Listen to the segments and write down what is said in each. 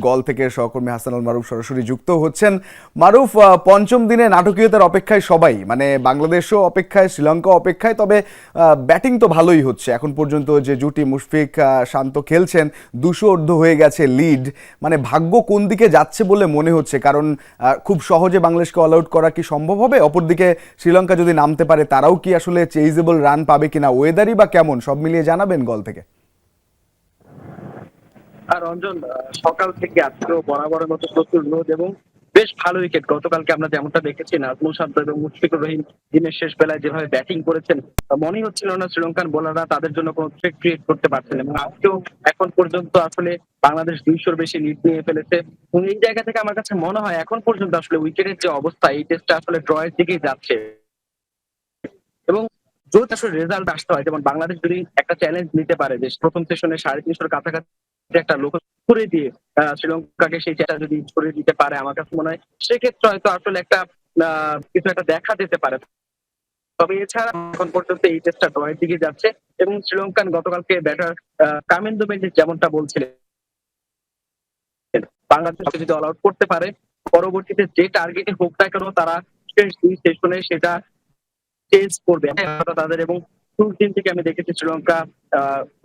গল থেকে সহকর্মী হাসানুল মারুফ সরাসরি যুক্ত হচ্ছেন। মারুফ, পঞ্চম দিনে নাটকীয়তার অপেক্ষায় সবাই, মানে বাংলাদেশও অপেক্ষায়, শ্রীলঙ্কা অপেক্ষায়। তবে ব্যাটিং তো ভালোই হচ্ছে এখন পর্যন্ত। যে জুটি মুশফিক শান্ত খেলছেন, 200 হয়ে গেছে লিড। মানে ভাগ্য কোন দিকে যাচ্ছে বলে মনে হচ্ছে? কারণ খুব সহজে বাংলাদেশকে অল আউট করা কি সম্ভব হবে? অপরদিকে শ্রীলঙ্কা যদি নামতে পারে, তারাও কি আসলে চেইজেবল রান পাবে কিনা? ওয়েদারই বা কেমন, সব মিলিয়ে জানাবেন গল থেকে। আর রঞ্জন, সকাল থেকে আজকেও বরাবরের মতো প্রচুর রোদ এবং বেশ ভালো উইকেট। গতকালকে আমরা যেমনটা দেখেছি, নাজমুল শান্ত এবং মুশফিকুর রহিম দিনের শেষ বেলায় যেভাবে ব্যাটিং করেছেন, মনেই হচ্ছিল না শ্রীলঙ্কান বোলাররা তাদের জন্য কোনো থ্রেট ক্রিয়েট করতে পারছেন। এবং আজকেও এখন পর্যন্ত আসলে বাংলাদেশ 200-র বেশি লিড নিয়ে ফেলেছে। এবং এই জায়গা থেকে আমার কাছে মনে হয় এখন পর্যন্ত আসলে উইকেটের যে অবস্থা, এই টেস্টটা আসলে ড্রয়ের দিকেই যাচ্ছে। এবং যদি আসলে রেজাল্ট আসতে হয়, যেমন বাংলাদেশ যদি একটা চ্যালেঞ্জ নিতে পারে যে প্রথম সেশনে 350-র কাছাকাছি একটা লক্ষ্য করে দিয়ে শ্রীলঙ্কাকে সেই চ্যালেঞ্জ যদি করে দিতে পারে, আমার কাছে মনে হয় সেক্ষেত্রে হয়তো আসলে একটা কিছু একটা দেখা যেতে পারে। তবে এছাড়া এখন পর্যন্ত এই টেস্টটা ড্রয়ের দিকে যাচ্ছে। এবং শ্রীলঙ্কান গতকালকে ব্যাটার কামিন্দু মেন্ডিস যেমনটা বলছিলেন, বাংলাদেশকে যদি অল আউট করতে পারে, পরবর্তীতে যে টার্গেটে হোক না কেন তারা শেষ 2 সেশনে সেটা চেঞ্জ করবে তাদের। এবং শুরুর দিন থেকে আমি দেখেছি শ্রীলঙ্কা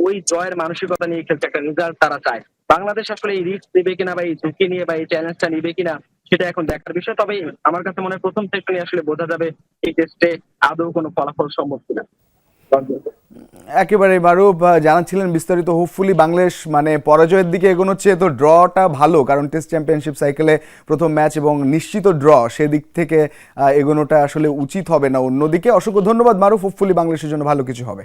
ওই জয়ের মানসিকতা নিয়ে খেলছে, একটা রেজাল্ট তারা চায়। বাংলাদেশ আসলে এই রিস্ক নেবে কিনা বা এই ঝুঁকি নিয়ে বা এই চ্যালেঞ্জটা নিবে কিনা, সেটা এখন দেখার বিষয়। তবে আমার কাছে মনে হয় প্রথম সেশনে আসলে বোঝা যাবে এই টেস্টে আদৌ কোনো ফলাফল সম্ভব কিনা। একেবারে মারুফ জানাচ্ছিলেন বিস্তারিত। হোপফুলি বাংলাদেশ মানে পরাজয়ের দিকে এগোনোচ্ছে, তো ড্রটা ভালো, কারণ টেস্ট চ্যাম্পিয়নশিপ সাইকেলে প্রথম ম্যাচ এবং নিশ্চিত ড্র, সেদিক থেকে এগোনোটা আসলে উচিত হবে না অন্যদিকে। অসংখ্য ধন্যবাদ মারুফ, হোপফুলি বাংলাদেশের জন্য ভালো কিছু হবে।